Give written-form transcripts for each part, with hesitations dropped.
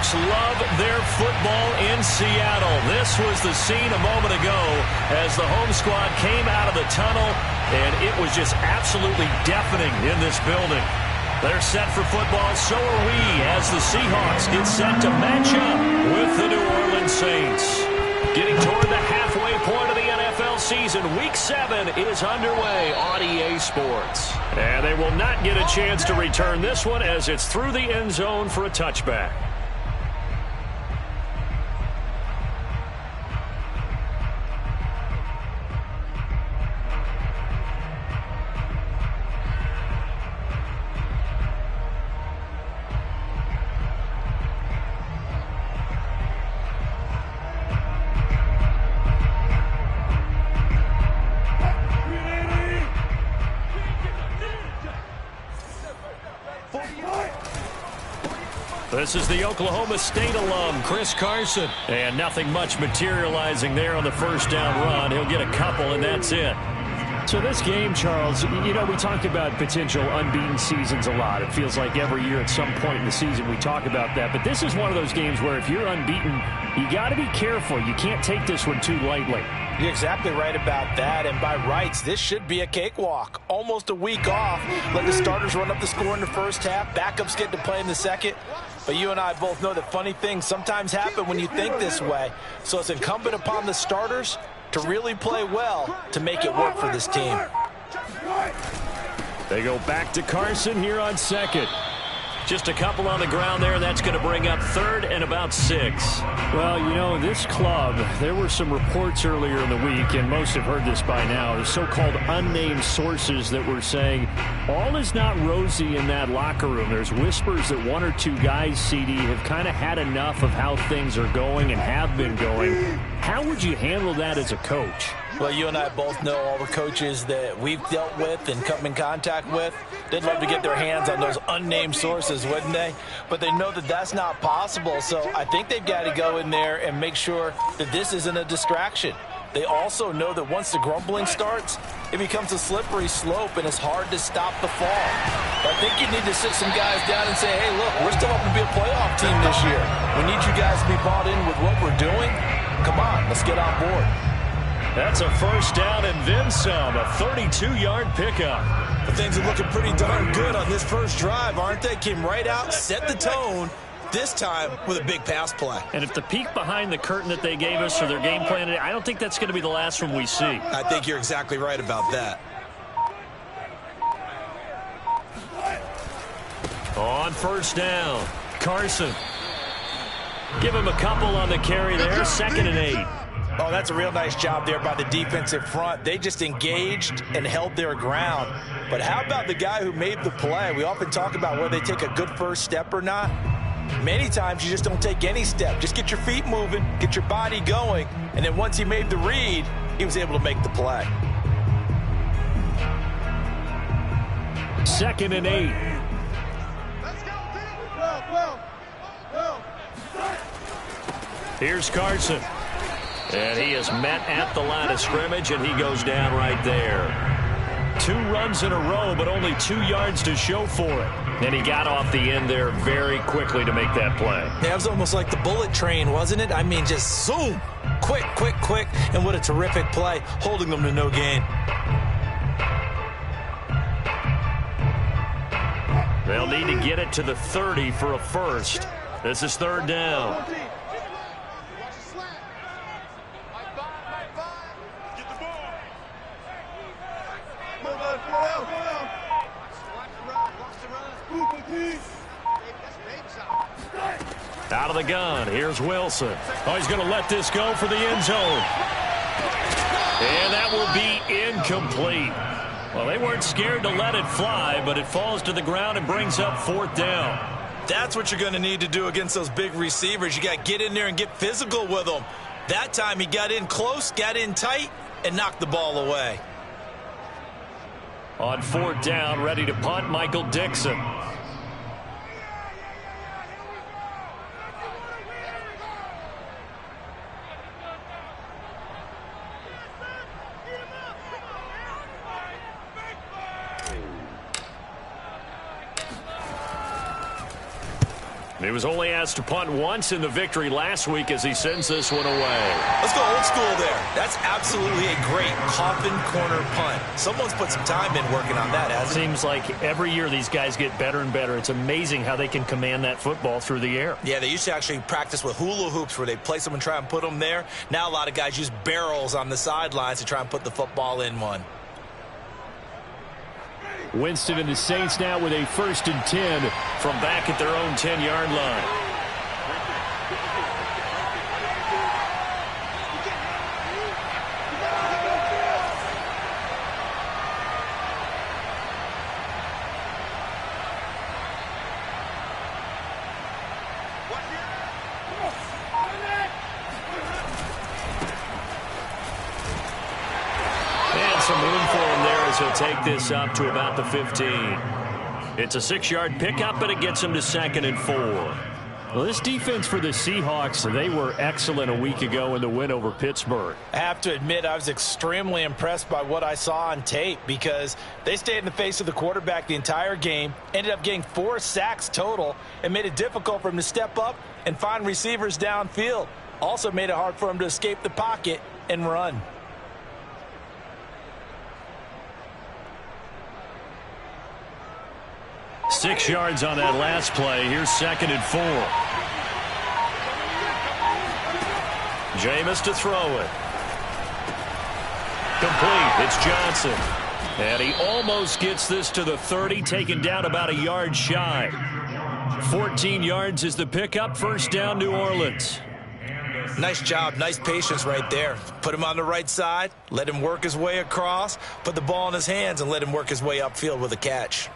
Seahawks love their football in Seattle. This was the scene a moment ago as the home squad came out of the tunnel, and it was just absolutely deafening in this building. They're set for football, so are we, as the Seahawks get set to match up with the New Orleans Saints. Getting toward the halfway point of the NFL season, Week 7 is underway on EA Sports. And they will not get a chance to return this one as it's through the end zone for a touchback. This is the Oklahoma State alum, Chris Carson. And nothing much materializing there on the first down run. He'll get a couple, and that's it. So this game, Charles, you know, we talk about potential unbeaten seasons a lot. It feels like every year at some point in the season we talk about that. But this is one of those games where if you're unbeaten, you got to be careful. You can't take this one too lightly. You're exactly right about that, and by rights, this should be a cakewalk. Almost a week off. Let the starters run up the score in the first half. Backups get to play in the second. But you and I both know that funny things sometimes happen when you think this way. So it's incumbent upon the starters to really play well to make it work for this team. They go back to Carson here on second. Just a couple on the ground there. That's going to bring up third and about 6. Well, you know, this club, there were some reports earlier in the week, and most have heard this by now, the so-called unnamed sources that were saying all is not rosy in that locker room. There's whispers that one or two guys, CD, have kind of had enough of how things are going and have been going. How would you handle that as a coach? Well, you and I both know all the coaches that we've dealt with and come in contact with. They'd love to get their hands on those unnamed sources, wouldn't they? But they know that that's not possible, so I think they've got to go in there and make sure that this isn't a distraction. They also know that once the grumbling starts, it becomes a slippery slope, and it's hard to stop the fall. But I think you need to sit some guys down and say, hey, look, we're still up to be a playoff team this year. We need you guys to be bought in with what we're doing. Come on, let's get on board. That's a first down and then some, a 32-yard pickup. But things are looking pretty darn good on this first drive, aren't they? Came right out, set the tone, this time with a big pass play. And if the peek behind the curtain that they gave us for their game plan, I don't think that's going to be the last one we see. I think you're exactly right about that. On first down, Carson. Give him a couple on the carry there, 2nd and 8. Oh, that's a real nice job there by the defensive front. They just engaged and held their ground. But how about the guy who made the play? We often talk about whether they take a good first step or not. Many times you just don't take any step. Just get your feet moving, get your body going, and then once he made the read, he was able to make the play. 2nd and 8. Let's go. Here's Carson. And he is met at the line of scrimmage, and he goes down right there. 2 runs in a row, but only 2 yards to show for it. And he got off the end there very quickly to make that play. Yeah, it was almost like the bullet train, wasn't it? I mean, just zoom. Quick. And what a terrific play, holding them to no gain. They'll need to get it to the 30 for a first. This is 3rd down. Out of the gun, here's Wilson. Oh, he's going to let this go for the end zone. And that will be incomplete. Well, they weren't scared to let it fly, but it falls to the ground and brings up 4th down. That's what you're going to need to do against those big receivers. You got to get in there and get physical with them. That time he got in close, got in tight, and knocked the ball away. On 4th down, ready to punt, Michael Dixon. He was only asked to punt once in the victory last week as he sends this one away. Let's go old school there. That's absolutely a great coffin corner punt. Someone's put some time in working on that, hasn't it? Seems like every year these guys get better and better. It's amazing how they can command that football through the air. Yeah, they used to actually practice with hula hoops where they place them and try and put them there. Now a lot of guys use barrels on the sidelines to try and put the football in one. Winston and the Saints now with a 1st and 10 from back at their own 10-yard line. Some room for him there as he'll take this up to about the 15. It's a 6-yard pickup, but it gets him to 2nd and 4. Well, this defense for the Seahawks, they were excellent a week ago in the win over Pittsburgh. I have to admit, I was extremely impressed by what I saw on tape because they stayed in the face of the quarterback the entire game, ended up getting 4 sacks total, and made it difficult for him to step up and find receivers downfield. Also made it hard for him to escape the pocket and run. Six yards on that last play. Here's 2nd and 4. Jameis to throw it. Complete. It's Johnson. And he almost gets this to the 30, taken down about a yard shy. 14 yards is the pickup. 1st down, New Orleans. Nice job. Nice patience right there. Put him on the right side. Let him work his way across. Put the ball in his hands and let him work his way upfield with a catch.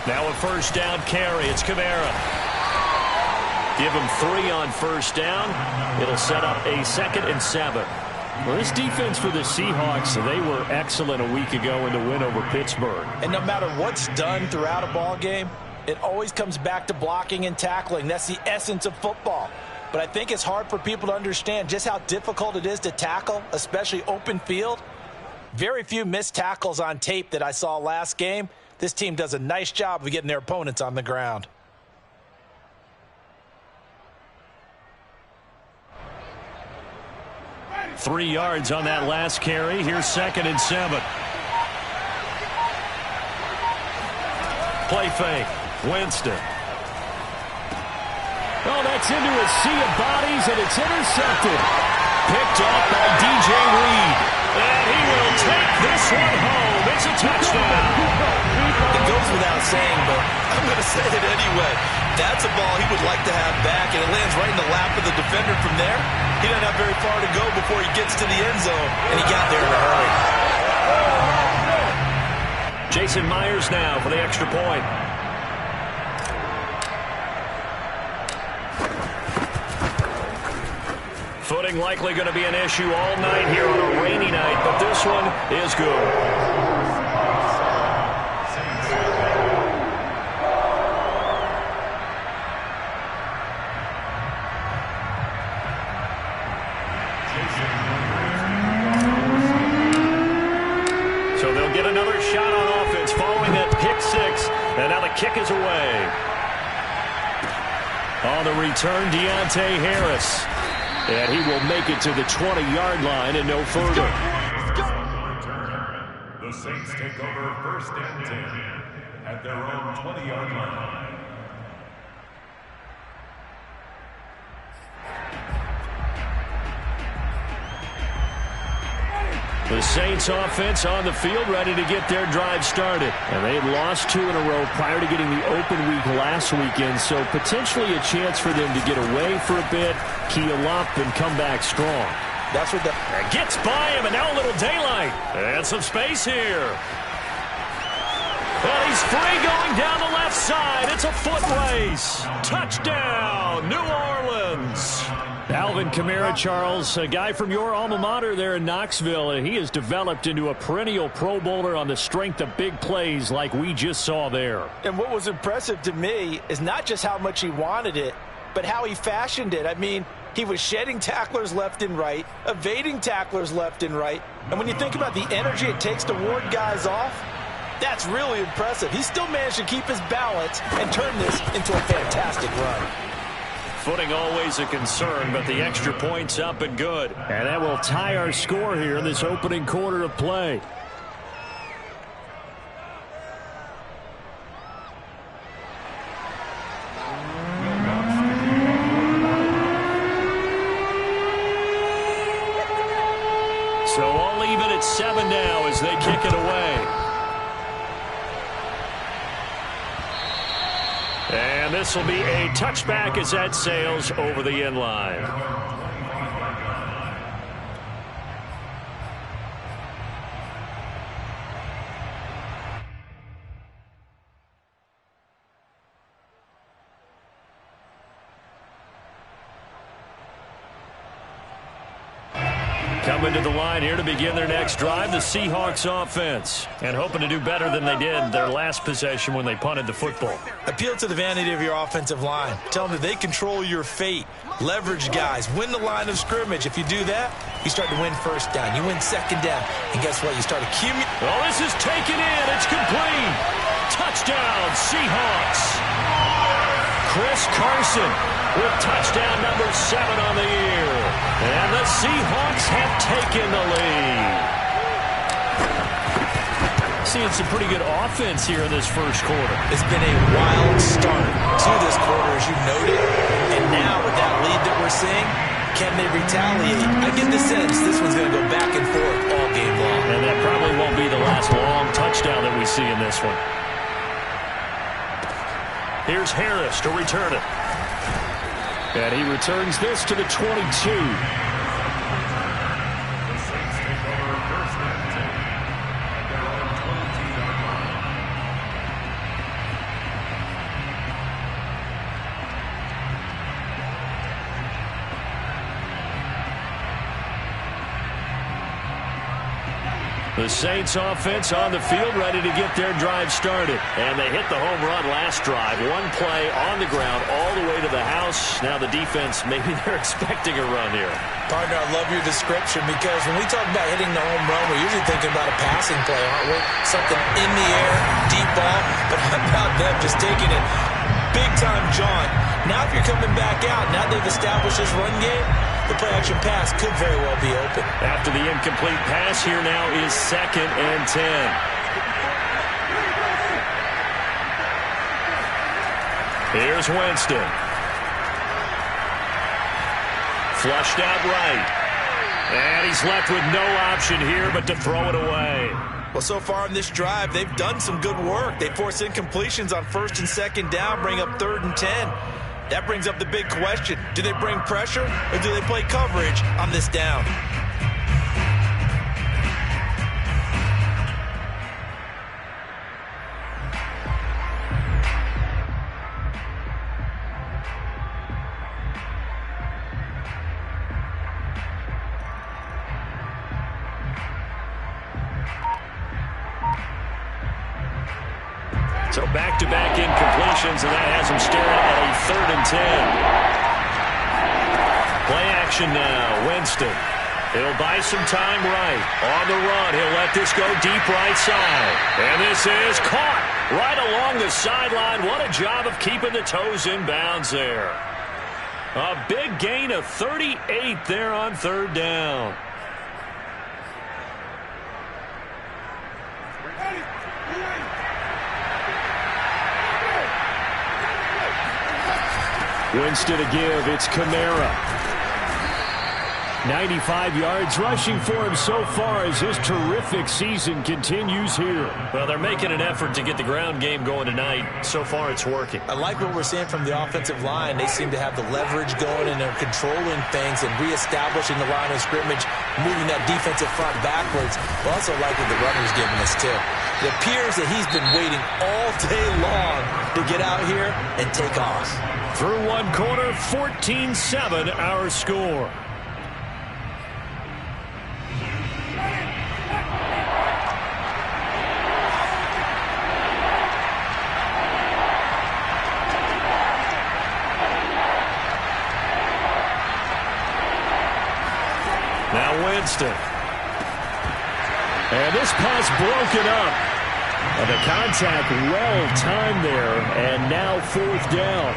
Now a 1st down carry. It's Kamara. Give him 3 on 1st down. It'll set up a 2nd and 7. Well, this defense for the Seahawks, they were excellent a week ago in the win over Pittsburgh. And no matter what's done throughout a ball game, it always comes back to blocking and tackling. That's the essence of football. But I think it's hard for people to understand just how difficult it is to tackle, especially open field. Very few missed tackles on tape that I saw last game. This team does a nice job of getting their opponents on the ground. Three yards on that last carry. Here's 2nd and 7. Play fake. Winston. Oh, that's into a sea of bodies, and it's intercepted. Picked up by DJ Reed. And he will take this one home. It's a touchdown. It goes without saying, but I'm going to say it anyway. That's a ball he would like to have back, and it lands right in the lap of the defender from there. He doesn't have very far to go before he gets to the end zone, and he got there in a hurry. Jason Myers now for the extra point. Footing likely going to be an issue all night here on a rainy night, but this one is good. So they'll get another shot on offense following that pick six, and now the kick is away. On the return, Deontay Harris. And he will make it to the 20-yard line and no further. The Saints take over 1st and 10 at their own 20-yard line. The Saints offense on the field ready to get their drive started. And they had lost 2 in a row prior to getting the open week last weekend, so potentially a chance for them to get away for a bit, keel up, and come back strong. That's what the... Gets by him, and now a little daylight. And some space here. And he's free going down the left side. It's a foot race. Touchdown, New Orleans. Alvin Kamara, Charles, a guy from your alma mater there in Knoxville, and he has developed into a perennial Pro Bowler on the strength of big plays like we just saw there. And what was impressive to me is not just how much he wanted it, but how he fashioned it. I mean, he was shedding tacklers left and right, evading tacklers left and right. And when you think about the energy it takes to ward guys off, that's really impressive. He still managed to keep his balance and turn this into a fantastic run. Footing always a concern, but the extra point's up and good. And that will tie our score here in this opening quarter of play. So all even at 7 now as they kick it away. And this will be a touchback as that sails over the end line. Coming to the line here to begin their next drive, the Seahawks offense. And hoping to do better than they did their last possession when they punted the football. Appeal to the vanity of your offensive line. Tell them that they control your fate. Leverage guys. Win the line of scrimmage. If you do that, you start to win first down. You win second down. And guess what? You start accumulating. Oh, this is taken in. It's complete. Touchdown, Seahawks. Chris Carson with touchdown number 7 on the year. And the Seahawks have taken the lead. Seeing some pretty good offense here in this first quarter. It's been a wild start to this quarter, as you noted. And now with that lead that we're seeing, can they retaliate? I get the sense this one's going to go back and forth all game long. And that probably won't be the last long touchdown that we see in this one. Here's Harris to return it. And he returns this to the 22. The Saints offense on the field ready to get their drive started. And they hit the home run last drive. One play on the ground all the way to the house. Now the defense, maybe they're expecting a run here. Partner, I love your description because when we talk about hitting the home run, we're usually thinking about a passing play, aren't we? Something in the air, deep ball. But how about them just taking it big-time jaunt? Now if you're coming back out, now they've established this run game, the play-action pass could very well be open. After the incomplete pass, here now is 2nd and 10. Here's Winston. Flushed out right. And he's left with no option here but to throw it away. Well, so far in this drive, they've done some good work. They force incompletions on 1st and 2nd down, bring up 3rd and 10. That brings up the big question. Do they bring pressure or do they play coverage on this down? So back-to-back incompletions, and that has him staring at a 3rd and 10. Play action now. Winston. He'll buy some time right. On the run, he'll let this go deep right side. And this is caught right along the sideline. What a job of keeping the toes in bounds there. A big gain of 38 there on 3rd down. Winston to give. It's Kamara. 95 yards rushing for him so far as his terrific season continues here. Well, they're making an effort to get the ground game going tonight. So far, it's working. I like what we're seeing from the offensive line. They seem to have the leverage going, and they're controlling things and reestablishing the line of scrimmage, moving that defensive front backwards. I also like what the runner's giving us, too. It appears that he's been waiting all day long to get out here and take off. Through one quarter, 14-7 our score. Now Winston. And this pass broken up. And the contact well timed there. And now fourth down.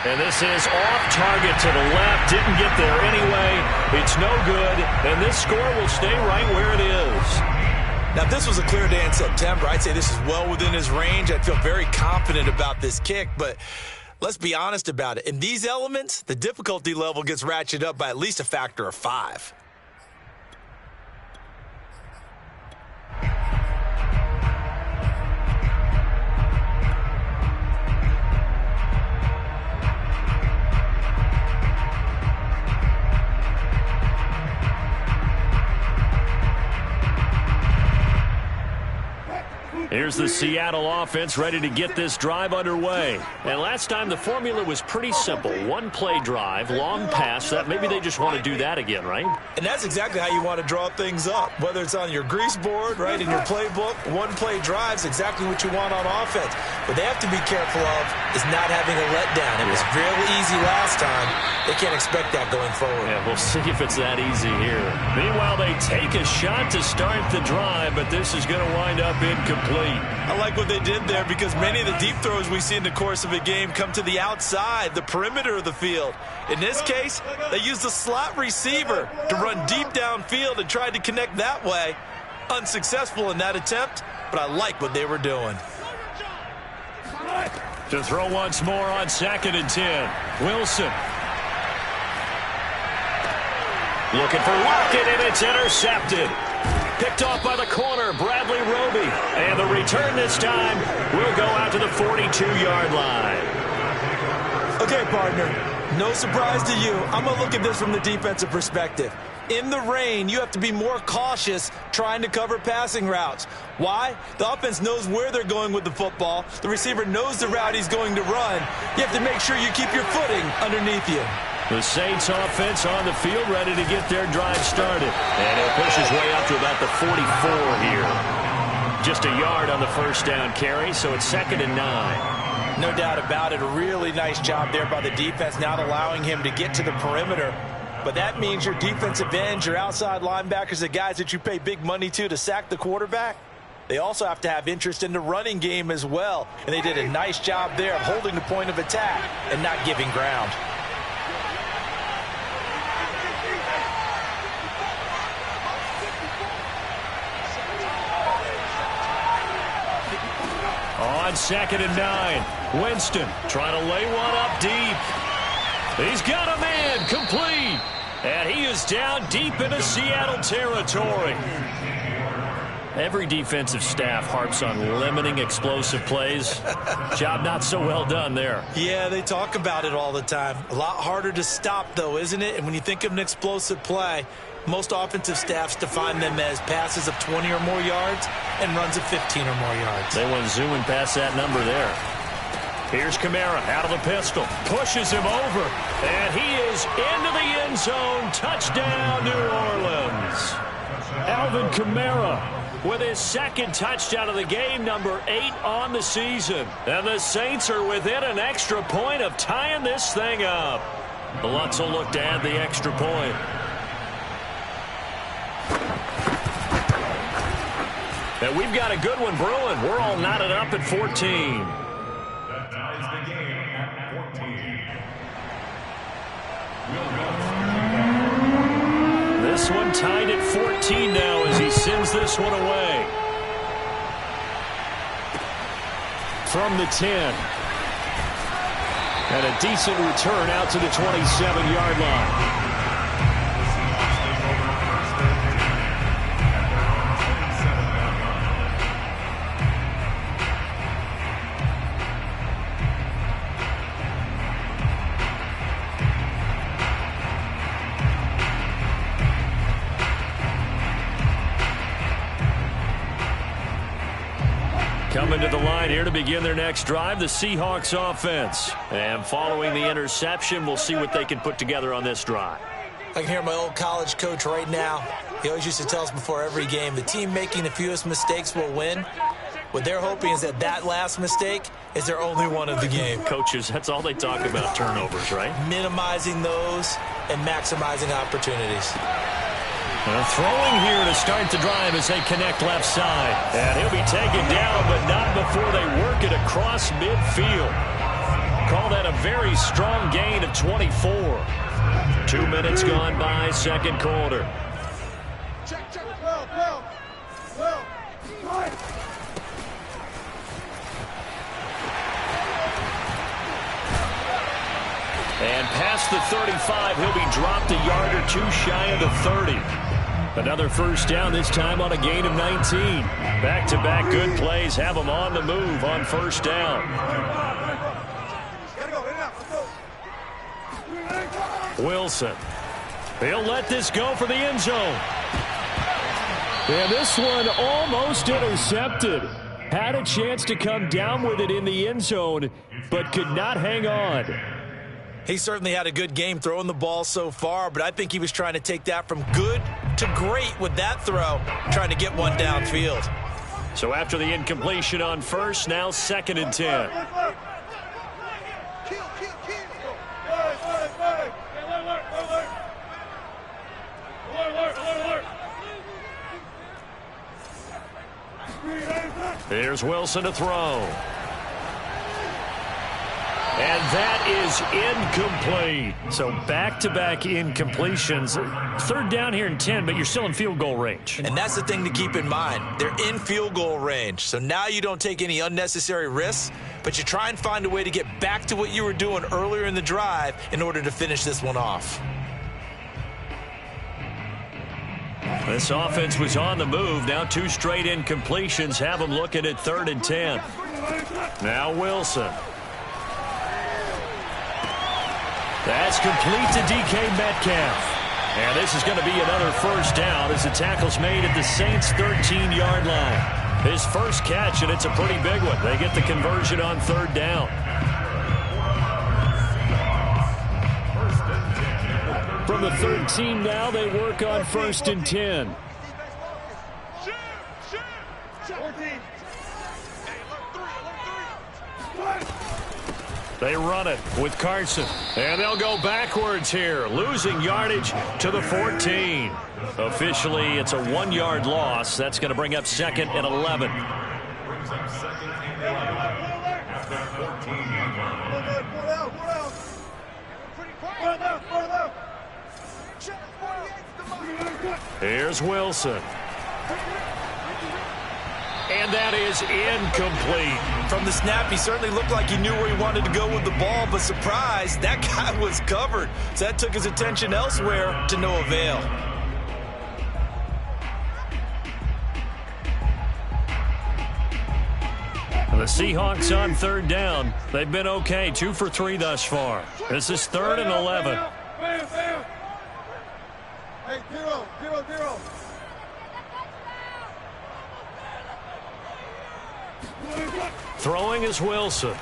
And this is off target to the left. Didn't get there anyway. It's no good. And this score will stay right where it is. Now, if this was a clear day in September, I'd say this is well within his range. I'd feel very confident about this kick, but let's be honest about it. In these elements, the difficulty level gets ratcheted up by at least a factor of 5. Here's the Seattle offense ready to get this drive underway. And last time the formula was pretty simple. One play drive, long pass. That maybe they just want to do that again, right? And that's exactly how you want to draw things up. Whether it's on your grease board, right, in your playbook, one play drive's exactly what you want on offense. What they have to be careful of is not having a letdown. It was real easy last time. They can't expect that going forward. Yeah, we'll see if it's that easy here. Meanwhile, they take a shot to start the drive, but this is going to wind up incomplete. I like what they did there because many of the deep throws we see in the course of a game come to the outside, the perimeter of the field. In this case, they used the slot receiver to run deep downfield and tried to connect that way. Unsuccessful in that attempt, but I like what they were doing. To throw once more on 2nd and 10. Wilson. Looking for Lockett, and it's intercepted. Picked off by the corner, Bradley Roby. And the return this time will go out to the 42-yard line. Okay, partner, no surprise to you. I'm going to look at this from the defensive perspective. In the rain, you have to be more cautious trying to cover passing routes. Why? The offense knows where they're going with the football. The receiver knows the route he's going to run. You have to make sure you keep your footing underneath you. The Saints offense on the field ready to get their drive started. And he'll push his way up to about the 44 here. Just a yard on the first down carry, so it's 2nd and 9. No doubt about it. A really nice job there by the defense, not allowing him to get to the perimeter. But that means your defensive ends, your outside linebackers, the guys that you pay big money to sack the quarterback, they also have to have interest in the running game as well. And they did a nice job there of holding the point of attack and not giving ground. On 2nd and 9, Winston trying to lay one up deep. He's got a man, complete. And he is down deep into Seattle territory. Every defensive staff harps on limiting explosive plays. Job not so well done there. Yeah, they talk about it all the time. A lot harder to stop, though, isn't it? And when you think of an explosive play, most offensive staffs define them as passes of 20 or more yards and runs of 15 or more yards. They went zooming past that number there. Here's Kamara out of the pistol. Pushes him over. And he is into the end zone. Touchdown, New Orleans. Alvin Kamara with his 2nd touchdown of the game, number 8 on the season. And the Saints are within an extra point of tying this thing up. The Lutz will look to add the extra point. And we've got a good one brewing. We're all knotted up at 14. That ties the game at 14. This one tied at 14 now as he sends this one away. From the 10. And a decent return out to the 27-yard line. Coming to the line here to begin their next drive, the Seahawks offense. And following the interception, we'll see what they can put together on this drive. I can hear my old college coach right now. He always used to tell us before every game, the team making the fewest mistakes will win. What they're hoping is that last mistake is their only one of the game. Coaches, that's all they talk about, turnovers, right? Minimizing those and maximizing opportunities. Throwing here to start the drive as they connect left side. And he'll be taken down, but not before they work it across midfield. Call that a very strong gain of 24. 2 minutes gone by, second quarter. Check. Well. And past the 35, he'll be dropped a yard or two shy of the 30. Another first down, this time on a gain of 19. Back-to-back good plays have them on the move on first down. Wilson. He'll let this go for the end zone. And this one almost intercepted. Had a chance to come down with it in the end zone, but could not hang on. He certainly had a good game throwing the ball so far, but I think he was trying to take that from good to great with that throw, trying to get one downfield. So after the incompletion on first, now 2nd and 10. Here's Wilson to throw. And that is incomplete. So back-to-back incompletions. Third down here in 10, but you're still in field goal range. And that's the thing to keep in mind. They're in field goal range. So now you don't take any unnecessary risks, but you try and find a way to get back to what you were doing earlier in the drive in order to finish this one off. This offense was on the move. Now 2 straight incompletions have them looking at 3rd and 10. Now Wilson. That's complete to DK Metcalf. And this is going to be another first down as the tackle's made at the Saints' 13-yard line. His first catch, and it's a pretty big one. They get the conversion on 3rd down. From the 13 now, they work on 1st and 10. They run it with Carson. And they'll go backwards here, losing yardage to the 14. Officially, it's a 1-yard loss. That's going to bring up 2nd and 11. Brings up 2nd and 11 after 14-yard line. Here's Wilson. And that is incomplete. From the snap, he certainly looked like he knew where he wanted to go with the ball, but surprise, that guy was covered. So that took his attention elsewhere to no avail. The Seahawks on 3rd down. They've been okay, 2 for 3 thus far. This is 3rd and 11. Hey, 0. Throwing is Wilson.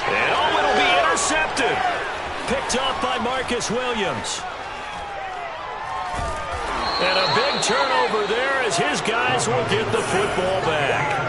And it'll be intercepted. Picked off by Marcus Williams. And a big turnover there as his guys will get the football back.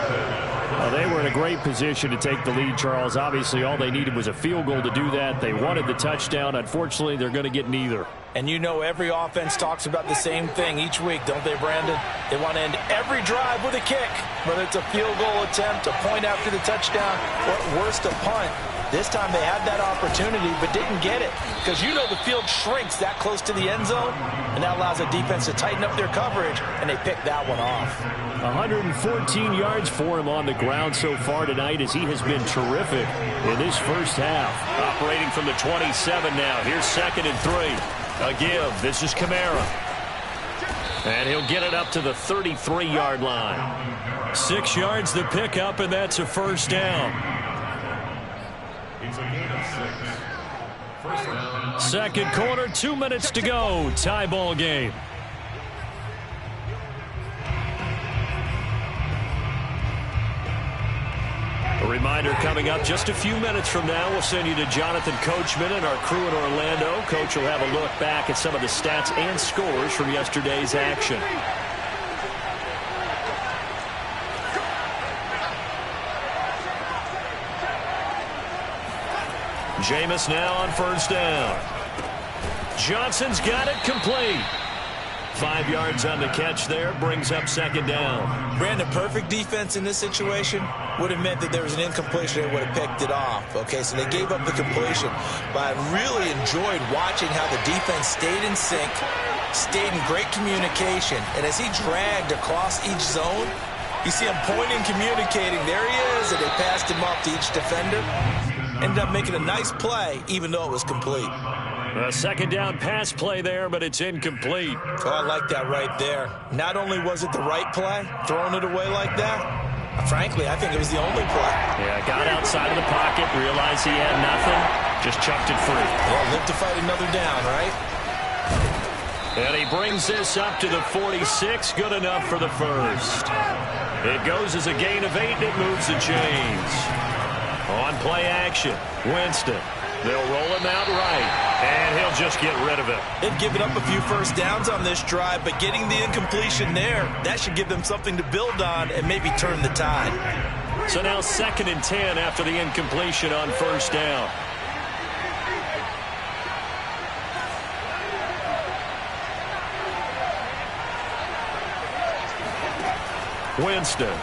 Well, they were in a great position to take the lead, Charles. Obviously, all they needed was a field goal to do that. They wanted the touchdown. Unfortunately, they're going to get neither. And you know every offense talks about the same thing each week, don't they, Brandon? They want to end every drive with a kick, whether it's a field goal attempt, a point after the touchdown, or at worst, a punt. This time they had that opportunity but didn't get it because you know the field shrinks that close to the end zone, and that allows a defense to tighten up their coverage, and they picked that one off. 114 yards for him on the ground so far tonight as he has been terrific in this first half. Operating from the 27 now. Here's 2nd and 3. A give. This is Kamara. And he'll get it up to the 33-yard line. 6 yards the pickup, and that's a first down. It's a gain of 6. First down. Second quarter, 2 minutes to go. Tie ball game. reminder coming up just a few minutes from now, we'll send you to Jonathan Coachman and our crew in Orlando. Coach will have a look back at some of the stats and scores from yesterday's action. Jameis now on first down. Johnson's got it complete. 5 yards on the catch there, brings up second down. Brandon, perfect defense in this situation would have meant that there was an incompletion. They would have picked it off. Okay, so they gave up the completion. But I really enjoyed watching how the defense stayed in sync, stayed in great communication. And as he dragged across each zone, you see him pointing, communicating. There he is, and they passed him off to each defender. Ended up making a nice play, even though it was complete. A second down pass play there, but it's incomplete. Oh, I like that right there. Not only was it the right play, throwing it away like that, frankly, I think it was the only play. Yeah, got outside of the pocket, realized he had nothing, just chucked it free. Well, live to fight another down, right? And he brings this up to the 46, good enough for the first. It goes as a gain of 8, and it moves the chains. On play action, Winston. They'll roll him out right, and he'll just get rid of it. They've given up a few first downs on this drive, but getting the incompletion there, that should give them something to build on and maybe turn the tide. So now 2nd and 10 after the incompletion on first down. Winston.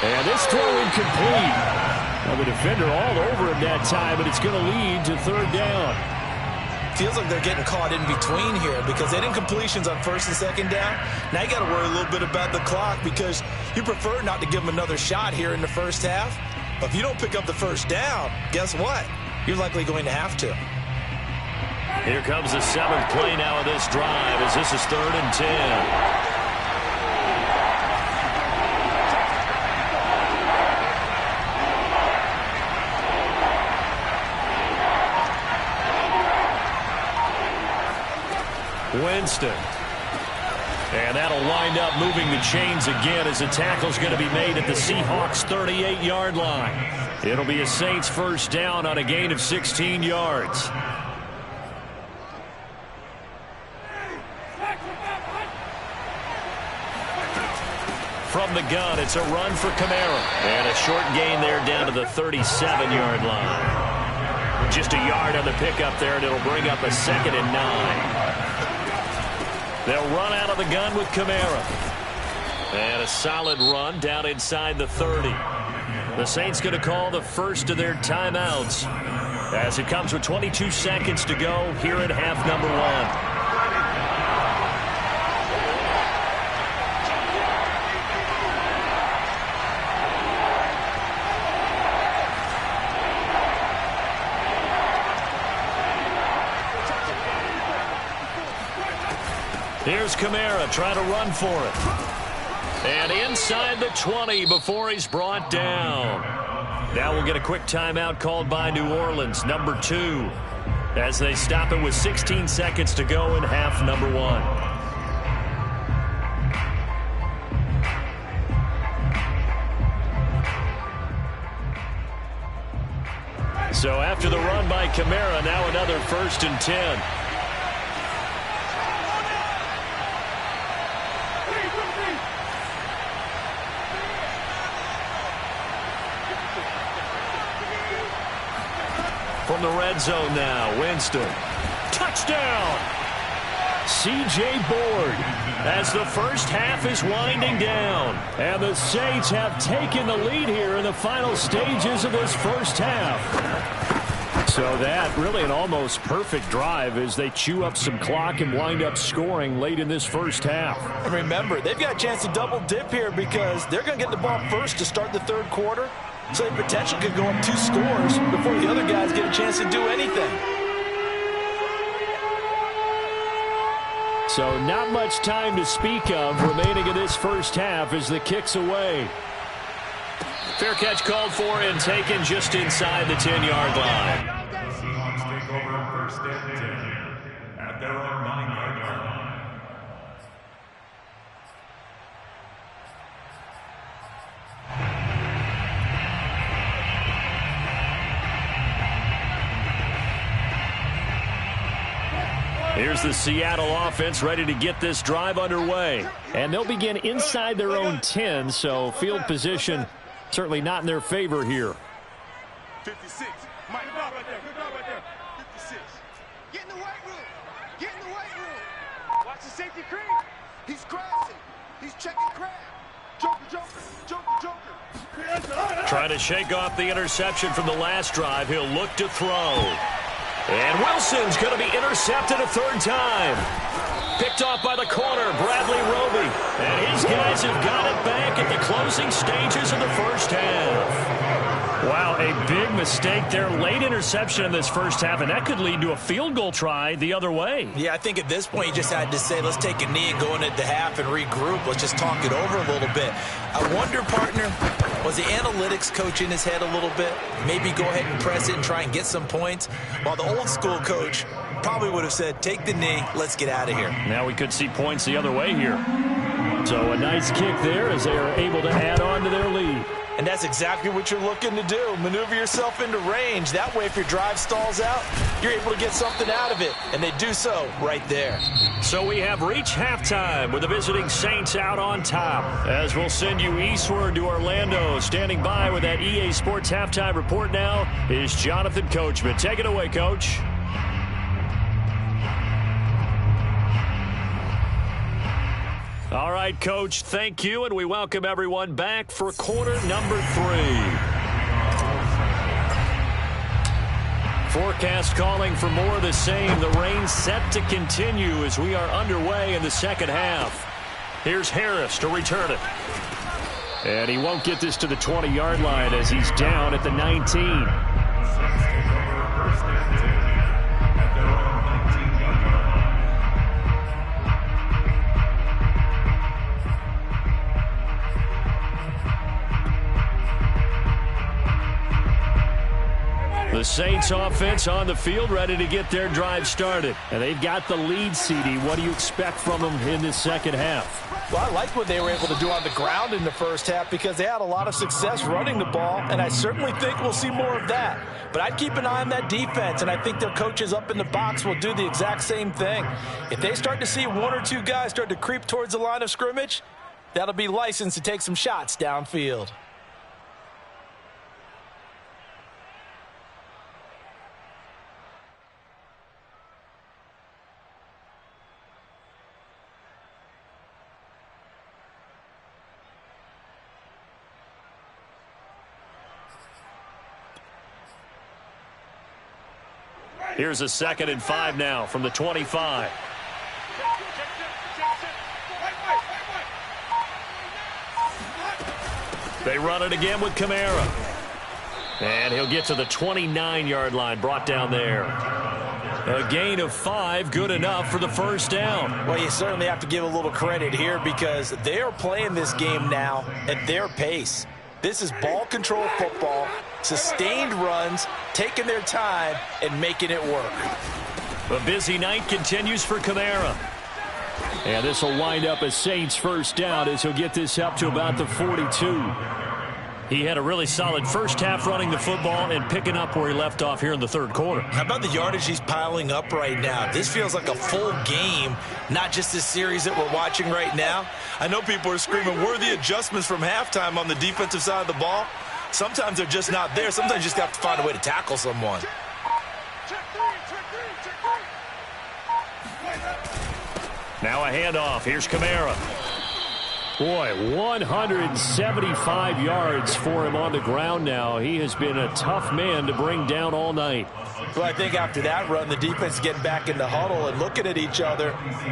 And this throw incomplete. Well, the defender all over him that time, but it's going to lead to 3rd down. Feels like they're getting caught in between here because they didn't completions on 1st and 2nd down. Now you got to worry a little bit about the clock because you prefer not to give them another shot here in the first half. But if you don't pick up the first down, guess what? You're likely going to have to. Here comes the 7th play now of this drive as this is 3rd and 10. Winston. And that'll wind up moving the chains again as the tackle's going to be made at the Seahawks 38-yard line. It'll be a Saints first down on a gain of 16 yards. From the gun, it's a run for Kamara. And a short gain there down to the 37-yard line. Just a yard on the pickup there, and it'll bring up a 2nd and 9. They'll run out of the gun with Kamara. And a solid run down inside the 30. The Saints going to call the first of their timeouts as it comes with 22 seconds to go here at half number 1. Here's Kamara trying to run for it. And inside the 20 before he's brought down. Now we'll get a quick timeout called by New Orleans, number 2, as they stop it with 16 seconds to go in half number 1. So after the run by Kamara, now another 1st and 10. From the red zone now, Winston. Touchdown! C.J. Board as the first half is winding down. And the Saints have taken the lead here in the final stages of this first half. So that really an almost perfect drive as they chew up some clock and wind up scoring late in this first half. And remember, they've got a chance to double dip here because they're going to get the ball first to start the 3rd quarter. So they potentially could go up 2 scores before the other guys get a chance to do anything. So not much time to speak of remaining in this first half as the kick's away. Fair catch called for and taken just inside the 10-yard line. Seahawks take over 1st and 10 at their own 9-yard line. here's the Seattle offense ready to get this drive underway. And they'll begin inside their own 10, so field position certainly not in their favor here. 56. Mike, good job right there. Good job right there. 56. Get in the weight room. Get in the weight room. Watch the safety creep. He's crashing. He's checking crab. Joker, Joker, Joker, Joker. Trying to shake off the interception from the last drive. He'll look to throw. And Wilson's going to be intercepted a third time. Picked off by the corner, Bradley Roby. And his guys have got it back at the closing stages of the first half. Wow, a big mistake there. Late interception in this first half, and that could lead to a field goal try the other way. Yeah, I think at this point you just had to say, let's take a knee and go into the half and regroup. Let's just talk it over a little bit. I wonder, partner, was the analytics coach in his head a little bit? Maybe go ahead and press it and try and get some points? While the old school coach probably would have said, take the knee, let's get out of here. Now we could see points the other way here. So a nice kick there as they are able to add on to their lead. And that's exactly what you're looking to do. Maneuver yourself into range. That way, if your drive stalls out, you're able to get something out of it. And they do so right there. So we have reached halftime with the visiting Saints out on top. As we'll send you eastward to Orlando. Standing by with that EA Sports halftime report now is Jonathan Coachman. Take it away, Coach. All right, Coach, thank you, and we welcome everyone back for quarter number 3. Forecast calling for more of the same. The rain set to continue as we are underway in the second half. Here's Harris to return it. And he won't get this to the 20-yard line as he's down at the 19. The Saints offense on the field ready to get their drive started. And they've got the lead, CD. What do you expect from them in this second half? Well, I like what they were able to do on the ground in the first half because they had a lot of success running the ball, and I certainly think we'll see more of that. But I'd keep an eye on that defense, and I think their coaches up in the box will do the exact same thing. If they start to see one or two guys start to creep towards the line of scrimmage, that'll be licensed to take some shots downfield. Here's a 2nd and 5 now from the 25. They run it again with Kamara. And he'll get to the 29-yard line, brought down there. A gain of 5, good enough for the first down. Well, you certainly have to give a little credit here because they are playing this game now at their pace. This is ball control football, sustained runs, taking their time, and making it work. A busy night continues for Kamara. And this will wind up a Saints first down as he'll get this up to about the 42. He had a really solid first half running the football and picking up where he left off here in the third quarter. How about the yardage he's piling up right now? This feels like a full game, not just this series that we're watching right now. I know people are screaming, worthy adjustments from halftime on the defensive side of the ball. Sometimes they're just not there. Sometimes you just have to find a way to tackle someone. Now a handoff. Here's Kamara. Boy, 175 yards for him on the ground now. He has been a tough man to bring down all night. Well, I think after that run, the defense is getting back in the huddle and looking at each other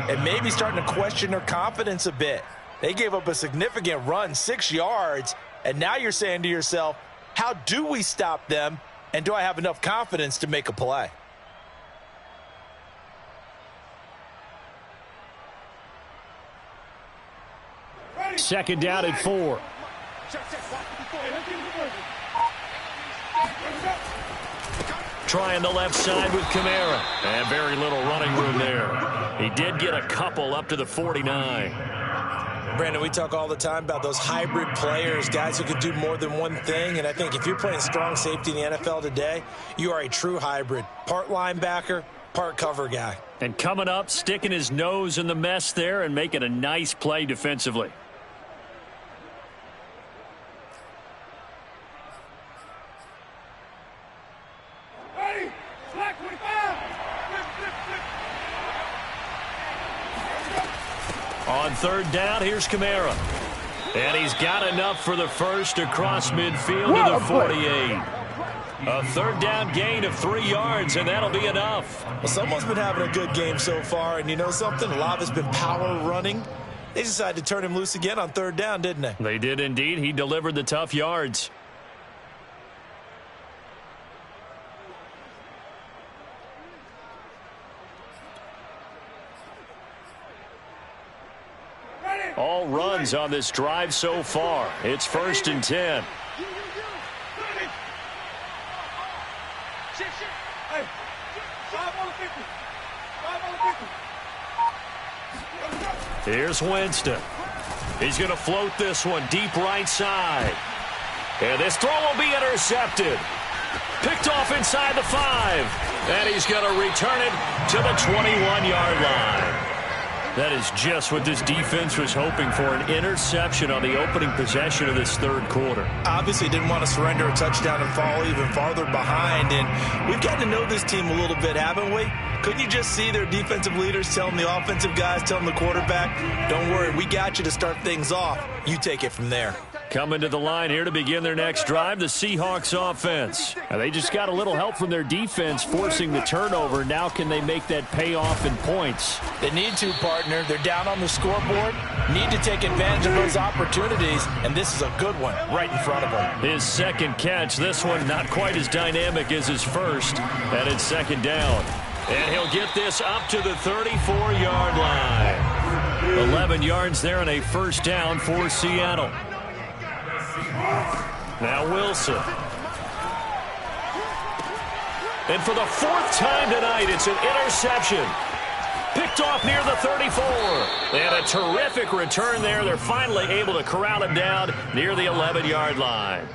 and maybe starting to question their confidence a bit. They gave up a significant run, 6 yards, and now you're saying to yourself, how do we stop them, and do I have enough confidence to make a play? Second down and 4. Trying the left side with Kamara. And very little running room there. He did get a couple up to the 49. Brandon, we talk all the time about those hybrid players, guys who can do more than one thing. And I think if you're playing strong safety in the NFL today, you are a true hybrid. Part linebacker, part cover guy. And coming up, sticking his nose in the mess there and making a nice play defensively. On third down, here's Kamara. And he's got enough for the first across midfield to the 48. A third down gain of 3 yards, and that'll be enough. Well, someone's been having a good game so far, and you know something? A lot of it's been power running. They decided to turn him loose again on third down, didn't they? They did indeed. He delivered the tough yards. All runs on this drive so far. It's 1st and 10. Here's Winston. He's going to float this one deep right side. And this throw will be intercepted. Picked off inside the 5. And he's going to return it to the 21-yard line. That is just what this defense was hoping for, an interception on the opening possession of this third quarter. Obviously didn't want to surrender a touchdown and fall even farther behind. And we've gotten to know this team a little bit, haven't we? Couldn't you just see their defensive leaders telling the offensive guys, telling the quarterback, don't worry, we got you to start things off. You take it from there. Coming to the line here to begin their next drive, the Seahawks offense. And they just got a little help from their defense forcing the turnover. Now can they make that pay off in points? They need to, partner. They're down on the scoreboard. Need to take advantage of those opportunities. And this is a good one right in front of them. His second catch, this one not quite as dynamic as his first. And it's 2nd down. And he'll get this up to the 34-yard line. 11 yards there and a 1st down for Seattle. Now Wilson. And for the 4th time tonight, it's an interception. Picked off near the 34. And a terrific return there. They're finally able to corral him down near the 11-yard line.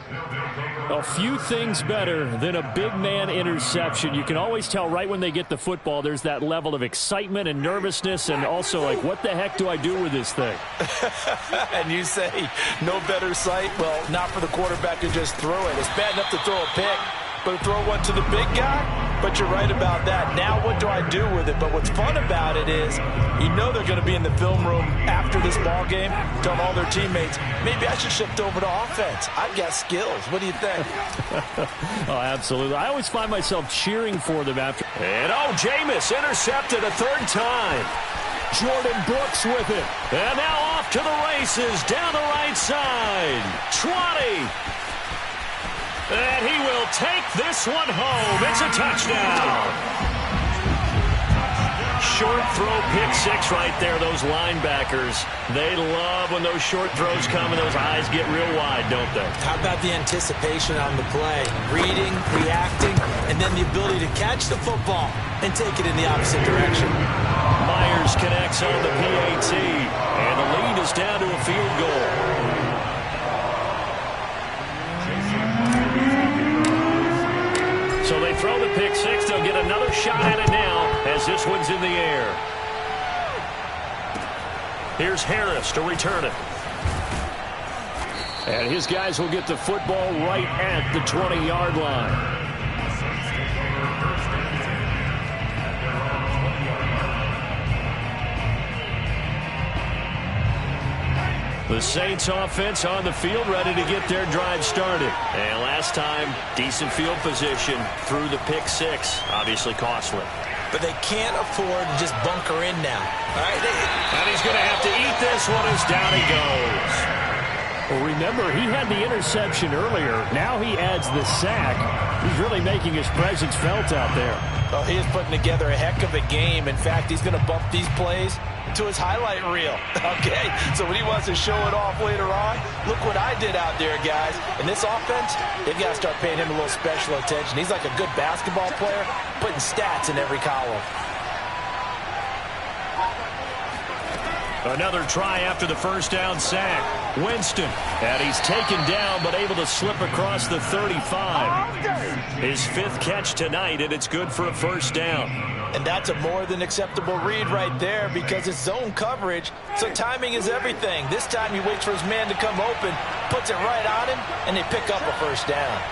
A few things better than a big man interception. You can always tell right when they get the football, there's that level of excitement and nervousness and also like, what the heck do I do with this thing? And you say, no better sight? Well, not for the quarterback to just throw it. It's bad enough to throw a pick, but to throw one to the big guy? But you're right about that. Now what do I do with it? But what's fun about it is you know they're going to be in the film room after this ball game telling all their teammates, maybe I should shift over to offense. I've got skills. What do you think? Oh, absolutely. I always find myself cheering for them after. And Jameis intercepted a 3rd time. Jordan Brooks with it. And now off to the races down the right side. 20. And he will take this one home. It's a touchdown. Short throw, pick 6 right there. Those linebackers, they love when those short throws come and those eyes get real wide, don't they? How about the anticipation on the play? Reading, reacting, and then the ability to catch the football and take it in the opposite direction. Myers connects on the PAT, and the lead is down to a field goal. So they throw the pick 6. They'll get another shot at it now as this one's in the air. Here's Harris to return it. And his guys will get the football right at the 20-yard line. The Saints offense on the field ready to get their drive started. And last time, decent field position through the pick 6. Obviously costly. But they can't afford to just bunker in now. All right? And he's going to have to eat this one as down he goes. Well, remember, he had the interception earlier. Now he adds the sack. He's really making his presence felt out there. Oh, he is putting together a heck of a game. In fact, he's going to bump these plays to his highlight reel. Okay, so when he wants to show it off later on, look what I did out there, guys. In this offense, they've got to start paying him a little special attention. He's like a good basketball player, putting stats in every column. Another try after the 1st down sack. Winston, and he's taken down but able to slip across the 35. His 5th catch tonight, and it's good for a 1st down. And that's a more than acceptable read right there because it's zone coverage, so timing is everything. This time he waits for his man to come open, puts it right on him, and they pick up a first down.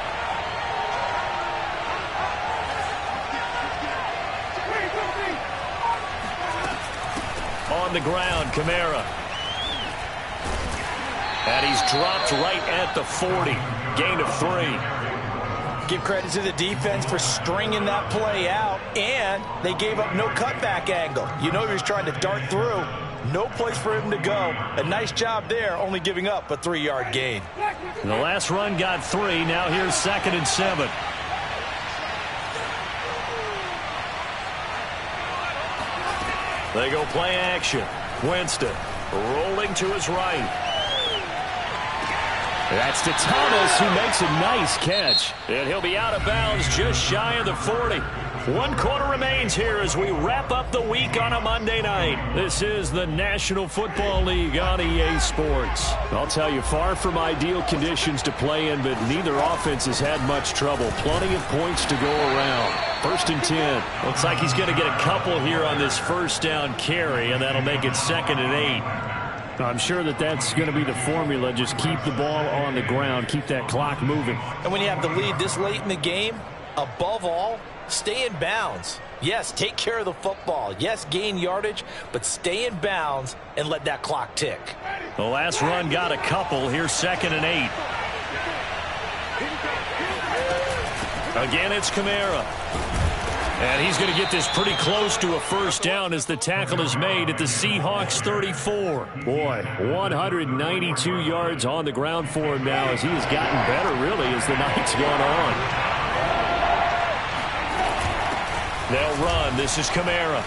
On the ground, Kamara. And he's dropped right at the 40. Gain of 3. Give credit to the defense for stringing that play out, and they gave up no cutback angle. You know he was trying to dart through. No place for him to go. A nice job there, only giving up a 3-yard gain. The last run got 3. Now here's 2nd and 7. They go play action. Winston rolling to his right. That's to Thomas, who makes a nice catch. And he'll be out of bounds just shy of the 40. 1 quarter remains here as we wrap up the week on a Monday night. This is the National Football League on EA Sports. I'll tell you, far from ideal conditions to play in, but neither offense has had much trouble. Plenty of points to go around. 1st and 10. Looks like he's going to get a couple here on this first down carry, and that'll make it 2nd and 8. I'm sure that's going to be the formula. Just keep the ball on the ground. Keep that clock moving. And when you have the lead this late in the game, above all, stay in bounds. Yes, take care of the football. Yes, gain yardage, but stay in bounds and let that clock tick. The last run got a couple. Here's 2nd and 8. Again, it's Kamara. And he's going to get this pretty close to a first down as the tackle is made at the Seahawks 34. Boy, 192 yards on the ground for him now as he has gotten better, really, as the night's gone on. They'll run. This is Kamara.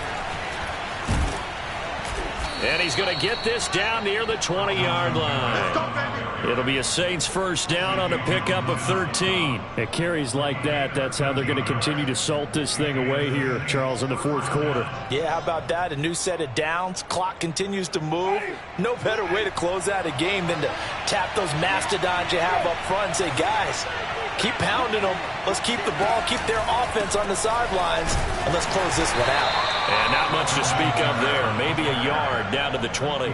And he's going to get this down near the 20-yard line. It'll be a Saints first down on a pickup of 13. At carries like that, that's how they're going to continue to salt this thing away here, Charles, in the 4th quarter. Yeah, how about that? A new set of downs. Clock continues to move. No better way to close out a game than to tap those mastodons you have up front and say, guys, keep pounding them. Let's keep the ball, keep their offense on the sidelines, and let's close this one out. And not much to speak of there. Maybe a yard down to the 20.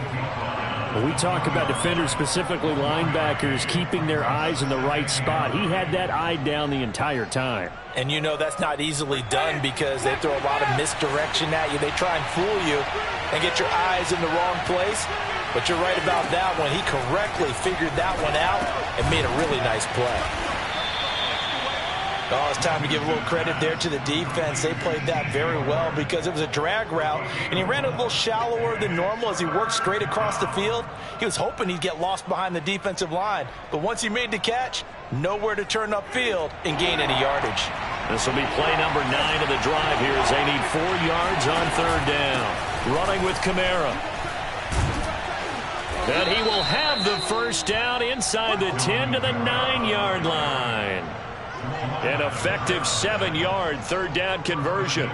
When we talk about defenders, specifically linebackers, keeping their eyes in the right spot, he had that eye down the entire time. And you know that's not easily done because they throw a lot of misdirection at you. They try and fool you and get your eyes in the wrong place. But you're right about that one. He correctly figured that one out and made a really nice play. Oh, it's time to give a little credit there to the defense. They played that very well because it was a drag route, and he ran a little shallower than normal as he worked straight across the field. He was hoping he'd get lost behind the defensive line, but once he made the catch, nowhere to turn upfield and gain any yardage. This will be play number 9 of the drive here as they need 4 yards on 3rd down. Running with Kamara. And he will have the first down inside the 10 to the 9-yard line. An effective 7-yard 3rd down conversion.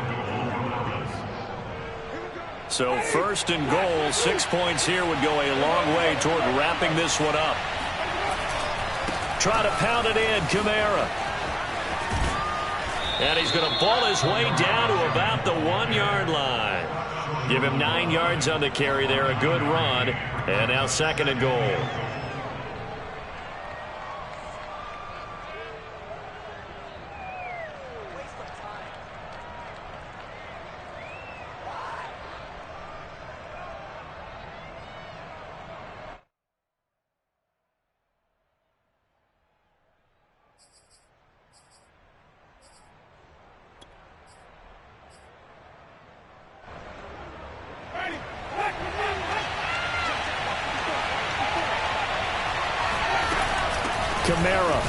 So 1st and goal, 6 points here would go a long way toward wrapping this one up. Try to pound it in, Kamara. And he's going to ball his way down to about the 1-yard line. Give him 9 yards on the carry there, a good run. And now 2nd and goal. Kamara,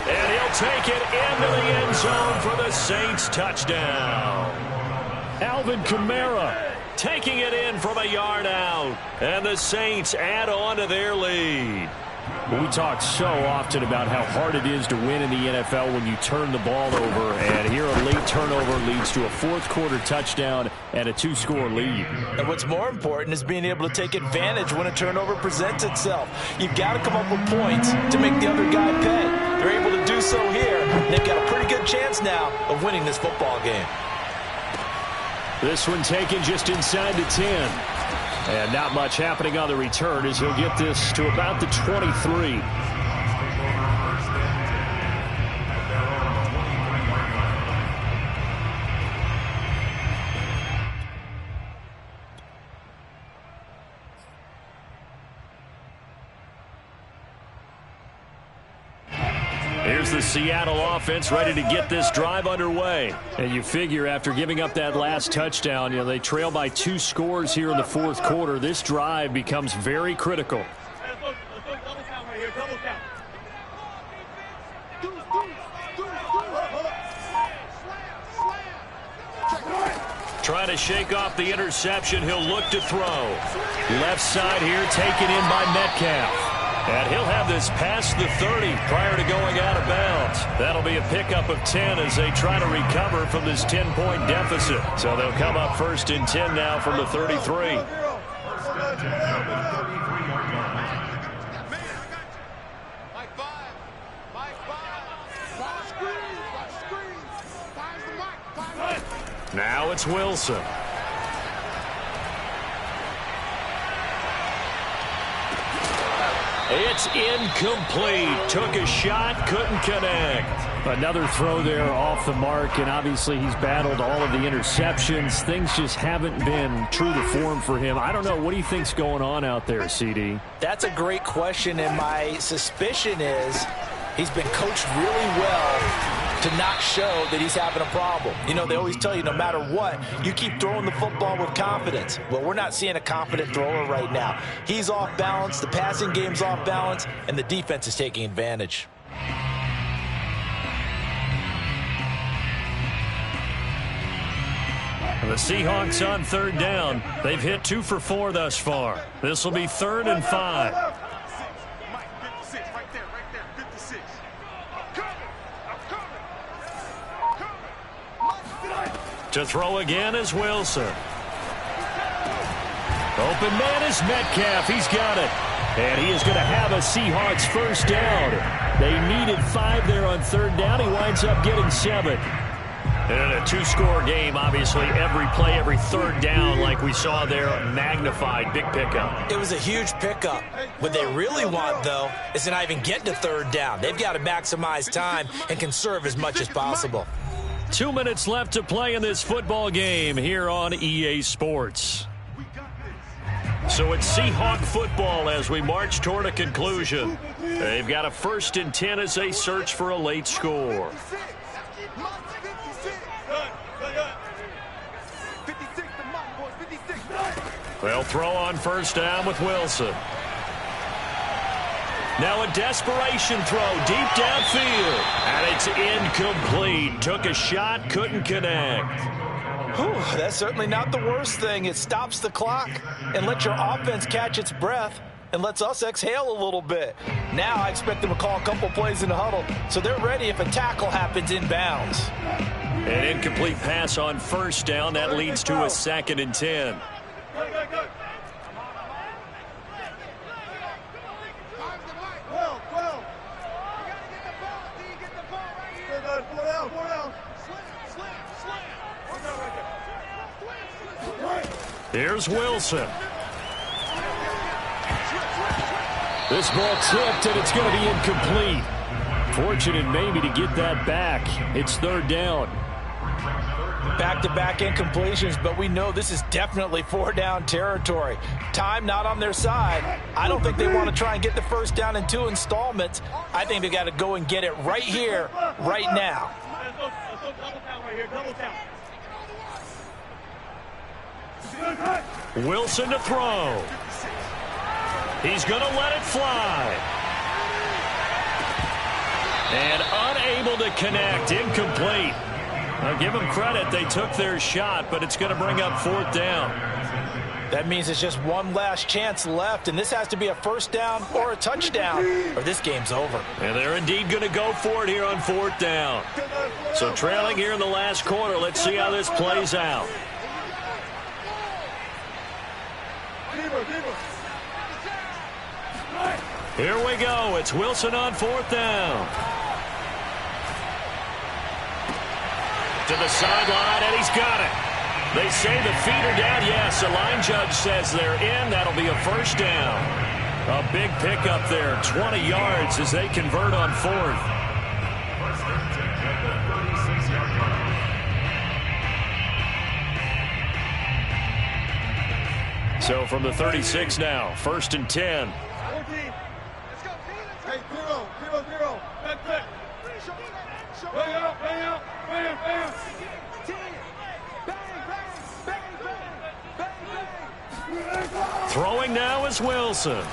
and he'll take it into the end zone for the Saints touchdown. Alvin Kamara taking it in from a yard out, and the Saints add on to their lead. We talk so often about how hard it is to win in the NFL when you turn the ball over, and here a late turnover leads to a 4th quarter touchdown and a 2-score lead. And what's more important is being able to take advantage when a turnover presents itself. You've got to come up with points to make the other guy pay. They're able to do so here, and they've got a pretty good chance now of winning this football game. This one taken just inside the 10. And not much happening on the return as he'll get this to about the 23. Here's the Seattle offense ready to get this drive underway. And you figure after giving up that last touchdown, they trail by 2 scores here in the fourth quarter. This drive becomes very critical. Trying to shake off the interception. He'll look to throw. Left side here taken in by Metcalf. And he'll have this past the 30 prior to going out of bounds. That'll be a pickup of 10 as they try to recover from this 10-point deficit. So they'll come up 1st and 10 now from the 33. Now it's Wilson. It's incomplete. Took a shot, couldn't connect. Another throw there off the mark, and obviously he's battled all of the interceptions. Things just haven't been true to form for him. I don't know. What do you think's going on out there, CD? That's a great question, and my suspicion is he's been coached really well to not show that he's having a problem. They always tell you no matter what, you keep throwing the football with confidence. Well, we're not seeing a confident thrower right now. He's off balance, the passing game's off balance, and the defense is taking advantage. The Seahawks on 3rd down. They've hit 2 for 4 thus far. This will be 3rd and 5. To throw again is Wilson. Open man is Metcalf. He's got it. And he is going to have a Seahawks 1st down. They needed 5 there on 3rd down. He winds up getting 7. And a 2-score game, obviously, every play, every 3rd down, like we saw there, magnified, big pickup. It was a huge pickup. What they really want, though, is to not even get to 3rd down. They've got to maximize time and conserve as much as possible. 2 minutes left to play in this football game here on EA Sports. So it's Seahawk football as we march toward a conclusion. They've got a 1st and 10 as they search for a late score. They'll throw on 1st down with Wilson. Now a desperation throw deep downfield. And it's incomplete. Took a shot, couldn't connect. Whew, that's certainly not the worst thing. It stops the clock and lets your offense catch its breath and lets us exhale a little bit. Now I expect them to call a couple plays in the huddle so they're ready if a tackle happens inbounds. An incomplete pass on 1st down. That leads to a 2nd and 10. Here's Wilson. This ball tipped, and it's going to be incomplete. Fortunate maybe to get that back. It's 3rd down. Back-to-back incompletions, but we know this is definitely 4-down territory. Time not on their side. I don't think they want to try and get the 1st down in 2 installments. I think they got to go and get it right here, right now. Wilson to throw. He's going to let it fly. And unable to connect. Incomplete. I'll give them credit. They took their shot, but it's going to bring up 4th down. That means it's just one last chance left, and this has to be a 1st down or a touchdown, or this game's over. And they're indeed going to go for it here on 4th down. So trailing here in the last quarter. Let's see how this plays out. Here we go. It's Wilson on 4th down. To the sideline, and he's got it. They say the feet are down. Yes, the line judge says they're in. That'll be a first down. A big pickup there, 20 yards as they convert on fourth. So from the 36 now, 1st and 10. Hey, 0-0-0. Back. Bang out. Bam. Bang. Throwing now is Wilson.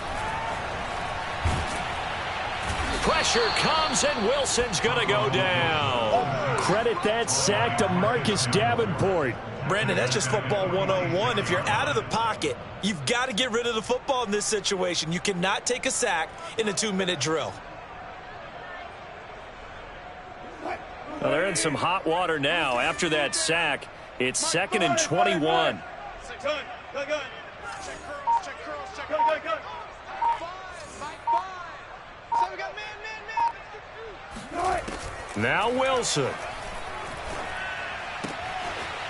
Pressure comes, and Wilson's going to go down. Credit that sack to Marcus Davenport. Brandon, that's just football 101. If you're out of the pocket, you've got to get rid of the football in this situation. You cannot take a sack in a 2-minute drill. Well, they're in some hot water now. After that sack, it's 2nd and 21. Gun. Check curls. Gun. 5. So we got man. Now Wilson.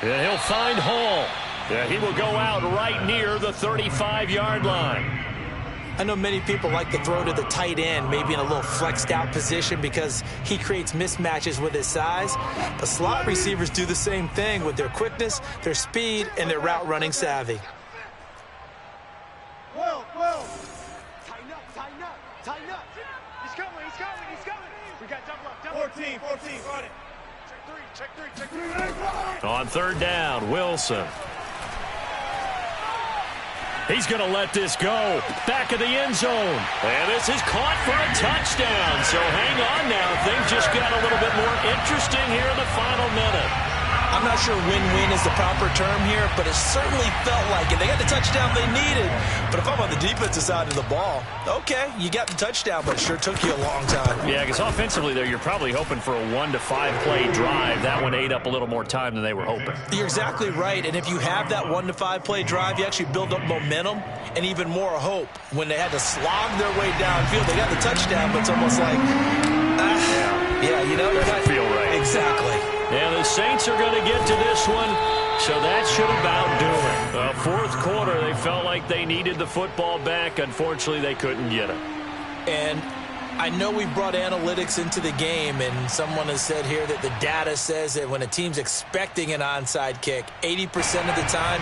And he'll find Hall. Yeah, he will go out right near the 35-yard line. I know many people like to throw to the tight end, maybe in a little flexed out position because he creates mismatches with his size. But slot receivers do the same thing with their quickness, their speed, and their route running savvy. Well. Tighten up. He's coming. We got double up. 14, got it. Check three. On 3rd down, Wilson. He's going to let this go. Back of the end zone. And this is caught for a touchdown. So hang on now. Things just got a little bit more interesting here in the final minute. I'm not sure win-win is the proper term here, but it certainly felt like it. They got the touchdown they needed. But if I'm on the defensive side of the ball, okay, you got the touchdown, but it sure took you a long time. Yeah, because offensively there, you're probably hoping for a 1 to 5 play drive. That one ate up a little more time than they were hoping. You're exactly right, and if you have that 1 to 5 play drive, you actually build up momentum and even more hope. When they had to slog their way downfield, they got the touchdown, but it's almost like, you know, doesn't feel right. Exactly. And the Saints are going to get to this one, so that should about do it. Fourth quarter, they felt like they needed the football back. Unfortunately, they couldn't get it. And I know we brought analytics into the game, and someone has said here that the data says that when a team's expecting an onside kick, 80% of the time,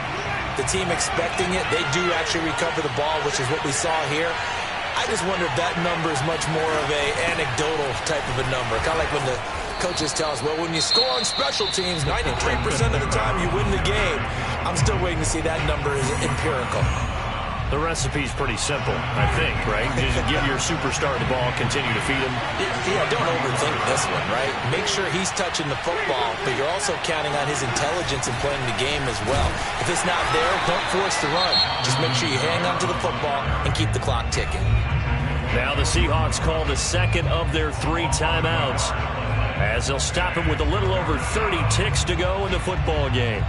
the team expecting it, they do actually recover the ball, which is what we saw here. I just wonder if that number is much more of a anecdotal type of a number, kind of like when the coaches tell us, well, when you score on special teams, 93% of the time you win the game. I'm still waiting to see that number is empirical. The recipe's pretty simple, I think, right? Just give your superstar the ball, continue to feed him. Yeah, don't overthink this one, right? Make sure he's touching the football, but you're also counting on his intelligence in playing the game as well. If it's not there, don't force the run. Just make sure you hang on to the football and keep the clock ticking. Now the Seahawks call the 2nd of their 3 timeouts, as they'll stop him with a little over 30 ticks to go in the football game.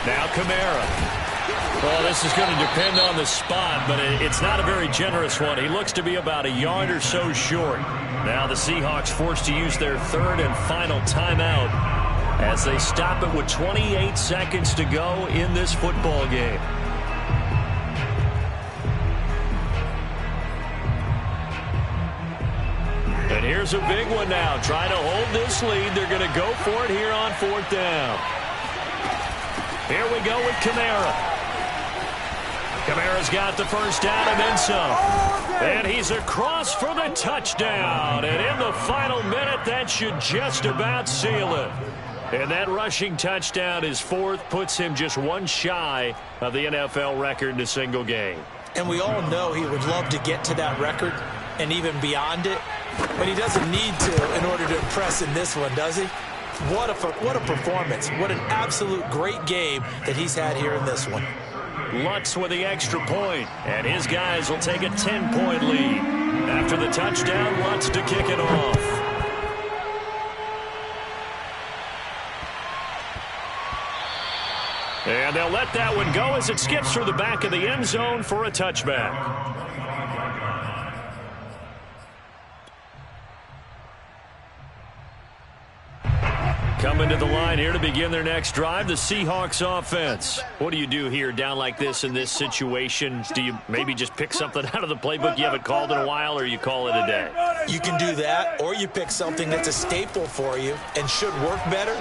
Now Kamara. Well, this is going to depend on the spot, but it's not a very generous one. He looks to be about a yard or so short. Now the Seahawks forced to use their 3rd and final timeout as they stop it with 28 seconds to go in this football game. And here's a big one now. Trying to hold this lead. They're going to go for it here on 4th down. Here we go with Kamara. Kamara's got the first down and then some. And he's across for the touchdown. And in the final minute, that should just about seal it. And that rushing touchdown, his 4th, puts him just 1 shy of the NFL record in a single game. And we all know he would love to get to that record and even beyond it. But he doesn't need to in order to impress in this one, does he? What a performance. What an absolute great game that he's had here in this one. Lutz with the extra point, and his guys will take a 10-point lead. After the touchdown, Lutz to kick it off. And they'll let that one go as it skips through the back of the end zone for a touchback. Coming to the line here to begin their next drive, the Seahawks offense. What do you do here down like this in this situation? Do you maybe just pick something out of the playbook you haven't called in a while, or you call it a day? You can do that, or you pick something that's a staple for you and should work better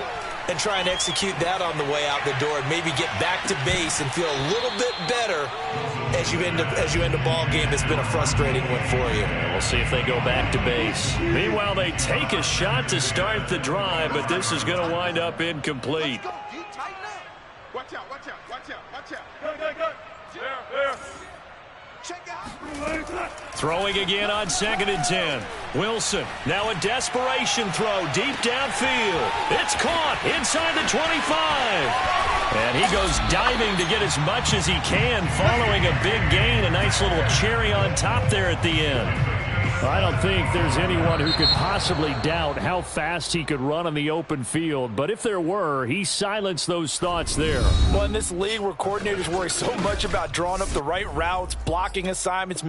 and try and execute that on the way out the door and maybe get back to base and feel a little bit better as you end a ball game that's been a frustrating one for you. Yeah, we'll see if they go back to base. Meanwhile, they take a shot to start the drive, but this is going to wind up incomplete. Watch out, watch out, watch out, watch out. Go. There. Check out. Throwing again on 2nd and 10. Wilson, now a desperation throw deep downfield. It's caught inside the 25. And he goes diving to get as much as he can following a big gain. A nice little cherry on top there at the end. I don't think there's anyone who could possibly doubt how fast he could run on the open field. But if there were, he silenced those thoughts there. Well, in this league where coordinators worry so much about drawing up the right routes, blocking assignments,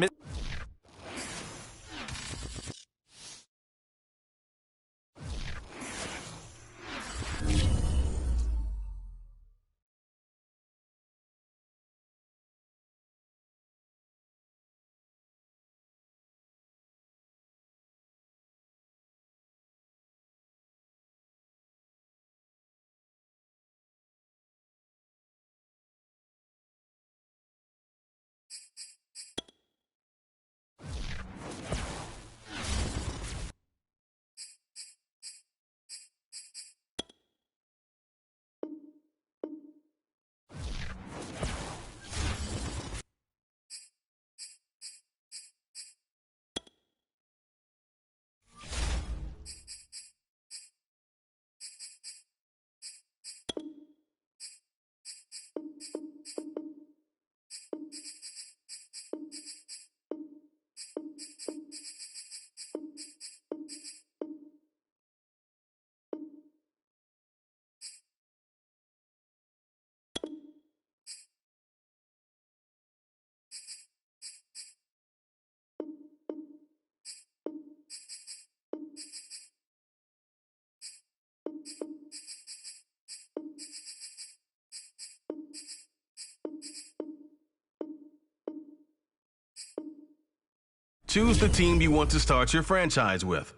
Choose the team you want to start your franchise with.